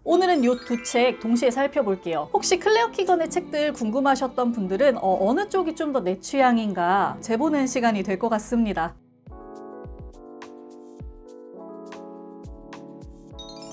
오늘은 이 두 책 동시에 살펴볼게요. 혹시 클레어 키건의 책들 궁금하셨던 분들은 어느 쪽이 좀 더 내 취향인가 재보는 시간이 될 것 같습니다.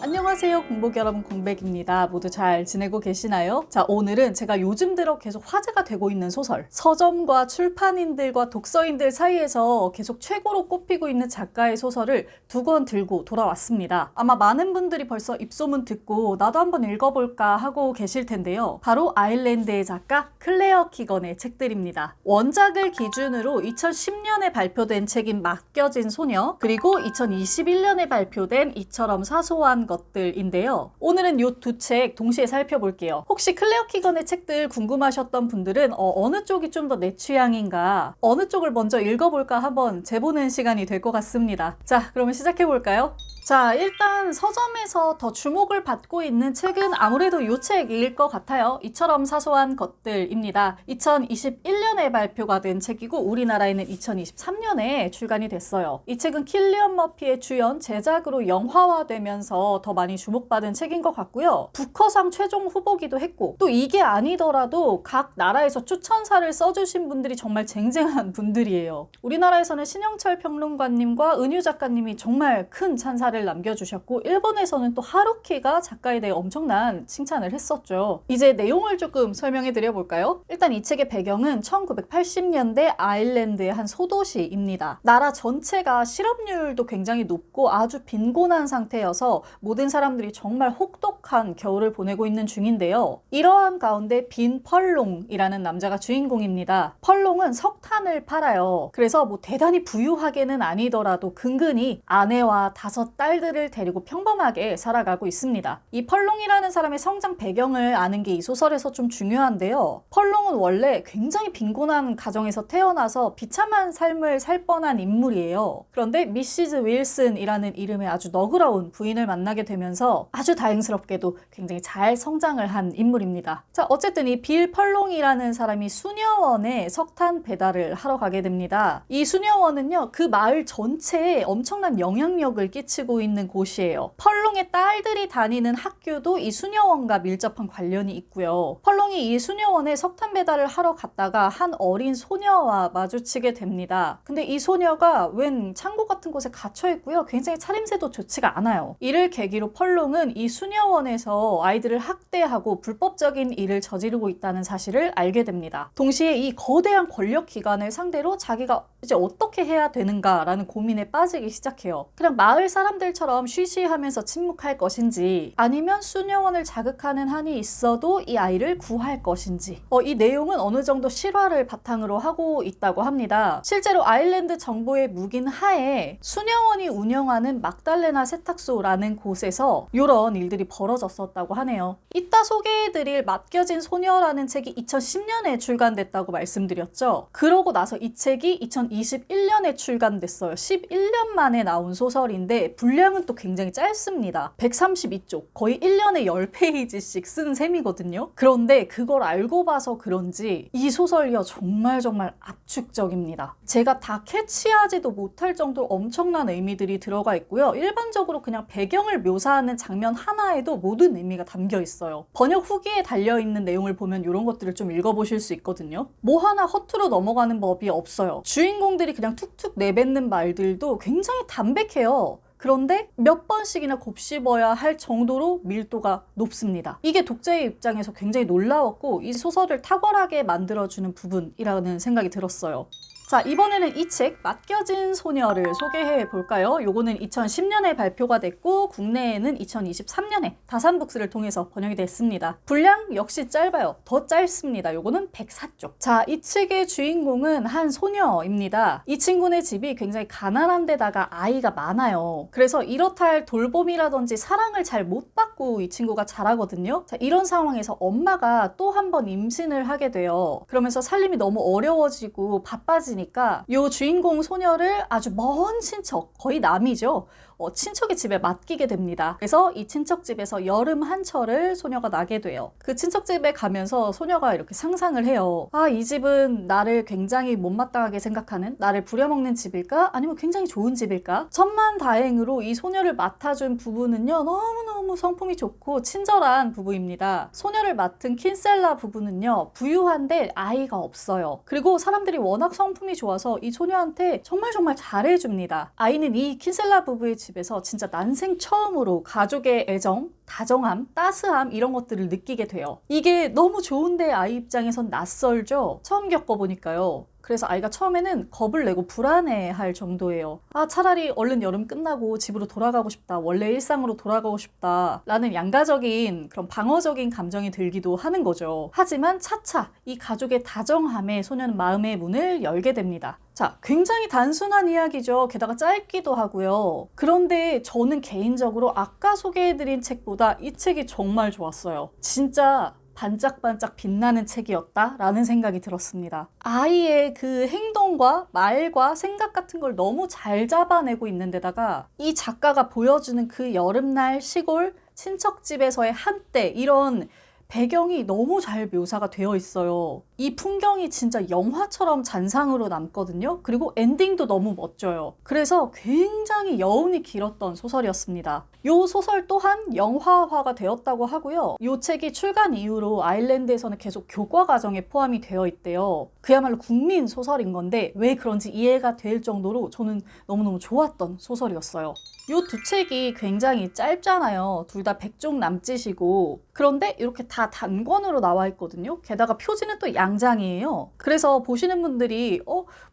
안녕하세요, 공복 여러분, 공백입니다. 모두 잘 지내고 계시나요? 자, 오늘은 제가 요즘 들어 계속 화제가 되고 있는 소설, 서점과 출판인들과 독서인들 사이에서 계속 최고로 꼽히고 있는 작가의 소설을 두 권 들고 돌아왔습니다. 아마 많은 분들이 벌써 입소문 듣고 나도 한번 읽어볼까 하고 계실 텐데요. 바로 아일랜드의 작가 클레어 키건의 책들입니다. 원작을 기준으로 2010년에 발표된 책인 맡겨진 소녀, 그리고 2021년에 발표된 이처럼 사소한 것들인데요. 오늘은 이 두 책 동시에 살펴볼게요. 혹시 클레어 키건의 책들 궁금하셨던 분들은 어느 쪽이 좀 더 내 취향인가, 어느 쪽을 먼저 읽어볼까 한번 재보는 시간이 될 것 같습니다. 자, 그러면 시작해볼까요? 자, 일단 서점에서 더 주목을 받고 있는 책은 아무래도 이 책일 것 같아요. 이처럼 사소한 것들입니다. 2021년에 발표가 된 책이고 우리나라에는 2023년에 출간이 됐어요. 이 책은 킬리언 머피의 주연, 제작으로 영화화되면서 더 많이 주목받은 책인 것 같고요. 부커상 최종 후보기도 했고, 또 이게 아니더라도 각 나라에서 추천사를 써주신 분들이 정말 쟁쟁한 분들이에요. 우리나라에서는 신영철 평론가님과 은유 작가님이 정말 큰 찬사를 남겨주셨고, 일본에서는 또 하루키가 작가에 대해 엄청난 칭찬을 했었죠. 이제 내용을 조금 설명해 드려볼까요? 일단 이 책의 배경은 1980년대 아일랜드의 한 소도시입니다. 나라 전체가 실업률도 굉장히 높고 아주 빈곤한 상태여서 모든 사람들이 정말 혹독한 겨울을 보내고 있는 중인데요. 이러한 가운데 빈 펄롱이라는 남자가 주인공입니다. 펄롱은 석탄을 팔아요. 그래서 뭐 대단히 부유하게는 아니더라도 근근히 아내와 5딸들을 데리고 평범하게 살아가고 있습니다. 이 펄롱이라는 사람의 성장 배경을 아는 게 이 소설에서 좀 중요한데요. 펄롱은 원래 굉장히 빈곤한 가정에서 태어나서 비참한 삶을 살 뻔한 인물이에요. 그런데 미시즈 윌슨이라는 이름의 아주 너그러운 부인을 만나게 되면서 아주 다행스럽게도 굉장히 잘 성장을 한 인물입니다. 자, 어쨌든 이 빌 펄롱이라는 사람이 수녀원에 석탄 배달을 하러 가게 됩니다. 이 수녀원은요, 그 마을 전체에 엄청난 영향력을 끼치고 있는 곳이에요. 펄롱의 딸들이 다니는 학교도 이 수녀원과 밀접한 관련이 있고요. 펄롱이 이 수녀원에 석탄 배달을 하러 갔다가 한 어린 소녀와 마주치게 됩니다. 근데 이 소녀가 웬 창고 같은 곳에 갇혀 있고요. 굉장히 차림새도 좋지가 않아요. 이를 계기로 펄롱은 이 수녀원에서 아이들을 학대하고 불법적인 일을 저지르고 있다는 사실을 알게 됩니다. 동시에 이 거대한 권력 기관을 상대로 자기가 이제 어떻게 해야 되는가라는 고민에 빠지기 시작해요. 그냥 마을 사람들처럼 쉬쉬하면서 침묵할 것인지, 아니면 수녀원을 자극하는 한이 있어도 이 아이를 구할 것인지. 이 내용은 어느 정도 실화를 바탕으로 하고 있다고 합니다. 실제로 아일랜드 정부의 묵인 하에 수녀원이 운영하는 막달레나 세탁소라는 곳에서 이런 일들이 벌어졌었다고 하네요. 이따 소개해드릴 맡겨진 소녀라는 책이 2010년에 출간됐다고 말씀드렸죠. 그러고 나서 이 책이 2021년에 출간됐어요. 11년 만에 나온 소설인데 분량은 또 굉장히 짧습니다. 132쪽, 거의 1년에 10페이지씩 쓴 셈이거든요. 그런데 그걸 알고 봐서 그런지 이 소설이요, 정말 압축적입니다. 제가 다 캐치하지도 못할 정도로 엄청난 의미들이 들어가 있고요. 일반적으로 그냥 배경을 묘사하는 장면 하나에도 모든 의미가 담겨 있어요. 번역 후기에 달려있는 내용을 보면 이런 것들을 좀 읽어보실 수 있거든요. 뭐 하나 허투루 넘어가는 법이 없어요. 주인공들이 그냥 툭툭 내뱉는 말들도 굉장히 담백해요. 그런데 몇 번씩이나 곱씹어야 할 정도로 밀도가 높습니다. 이게 독자의 입장에서 굉장히 놀라웠고 이 소설을 탁월하게 만들어주는 부분이라는 생각이 들었어요. 자, 이번에는 이 책 맡겨진 소녀를 소개해 볼까요? 요거는 2010년에 발표가 됐고 국내에는 2023년에 다산북스를 통해서 번역이 됐습니다. 분량 역시 짧아요. 더 짧습니다. 요거는 104쪽. 자, 이 책의 주인공은 한 소녀입니다. 이 친구네 집이 굉장히 가난한 데다가 아이가 많아요. 그래서 이렇다 할 돌봄이라든지 사랑을 잘 못 받고 이 친구가 자라거든요. 자, 이런 상황에서 엄마가 또 한 번 임신을 하게 돼요. 그러면서 살림이 너무 어려워지고 바빠지니까 이 주인공 소녀를 아주 먼 친척, 거의 남이죠. 친척의 집에 맡기게 됩니다. 그래서 이 친척집에서 여름 한철을 소녀가 나게 돼요. 그 친척집에 가면서 소녀가 이렇게 상상을 해요. 아, 이 집은 나를 굉장히 못마땅하게 생각하는, 나를 부려먹는 집일까? 아니면 굉장히 좋은 집일까? 천만다행으로 이 소녀를 맡아준 부부는요, 너무너무 성품이 좋고 친절한 부부입니다. 소녀를 맡은 킨셀라 부부는요, 부유한데 아이가 없어요. 그리고 사람들이 워낙 성품이 좋아서 이 소녀한테 정말 잘해줍니다. 아이는 이 킨셀라 부부의 집에서 진짜 난생 처음으로 가족의 애정, 다정함, 따스함 이런 것들을 느끼게 돼요. 이게 너무 좋은데 아이 입장에선 낯설죠? 처음 겪어보니까요. 그래서 아이가 처음에는 겁을 내고 불안해할 정도예요. 아, 차라리 얼른 여름 끝나고 집으로 돌아가고 싶다. 원래 일상으로 돌아가고 싶다. 라는 양가적인 그런 방어적인 감정이 들기도 하는 거죠. 하지만 차차 이 가족의 다정함에 소녀는 마음의 문을 열게 됩니다. 자, 굉장히 단순한 이야기죠. 게다가 짧기도 하고요. 그런데 저는 개인적으로 아까 소개해드린 책보다 이 책이 정말 좋았어요. 진짜 반짝반짝 빛나는 책이었다라는 생각이 들었습니다. 아이의 그 행동과 말과 생각 같은 걸 너무 잘 잡아내고 있는 데다가 이 작가가 보여주는 그 여름날 시골 친척집에서의 한때 이런 배경이 너무 잘 묘사가 되어 있어요. 이 풍경이 진짜 영화처럼 잔상으로 남거든요. 그리고 엔딩도 너무 멋져요. 그래서 굉장히 여운이 길었던 소설이었습니다. 이 소설 또한 영화화가 되었다고 하고요. 이 책이 출간 이후로 아일랜드에서는 계속 교과 과정에 포함이 되어 있대요. 그야말로 국민 소설인 건데 왜 그런지 이해가 될 정도로 저는 너무너무 좋았던 소설이었어요. 이 두 책이 굉장히 짧잖아요. 둘 다 100쪽 남짓이고 그런데 이렇게 다 단권으로 나와 있거든요. 게다가 표지는 또 양장이에요. 그래서 보시는 분들이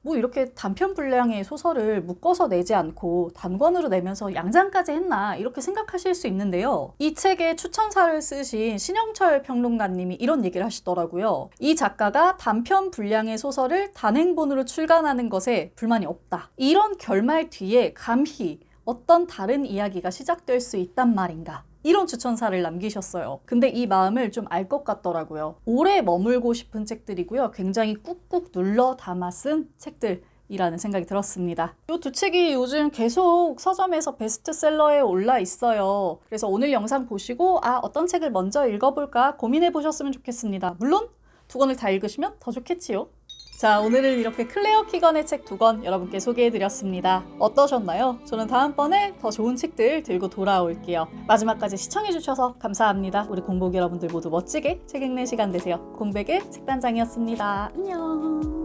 뭐 이렇게 단편 분량의 소설을 묶어서 내지 않고 단권으로 내면서 양장까지 했나 이렇게 생각하실 수 있는데요. 이 책의 추천사를 쓰신 신영철 평론가님이 이런 얘기를 하시더라고요. 이 작가가 단편 분량의 소설을 단행본으로 출간하는 것에 불만이 없다. 이런 결말 뒤에 감히 어떤 다른 이야기가 시작될 수 있단 말인가. 이런 추천사를 남기셨어요. 근데 이 마음을 좀 알 것 같더라고요. 오래 머물고 싶은 책들이고요. 굉장히 꾹꾹 눌러 담아 쓴 책들이라는 생각이 들었습니다. 이 두 책이 요즘 계속 서점에서 베스트셀러에 올라 있어요. 그래서 오늘 영상 보시고 어떤 책을 먼저 읽어볼까 고민해 보셨으면 좋겠습니다. 물론 두 권을 다 읽으시면 더 좋겠지요. 자, 오늘은 이렇게 클레어 키건의 책 2권 여러분께 소개해드렸습니다. 어떠셨나요? 저는 다음번에 더 좋은 책들 들고 돌아올게요. 마지막까지 시청해주셔서 감사합니다. 우리 공복 여러분들 모두 멋지게 책 읽는 시간 되세요. 공백의 책단장이었습니다. 안녕.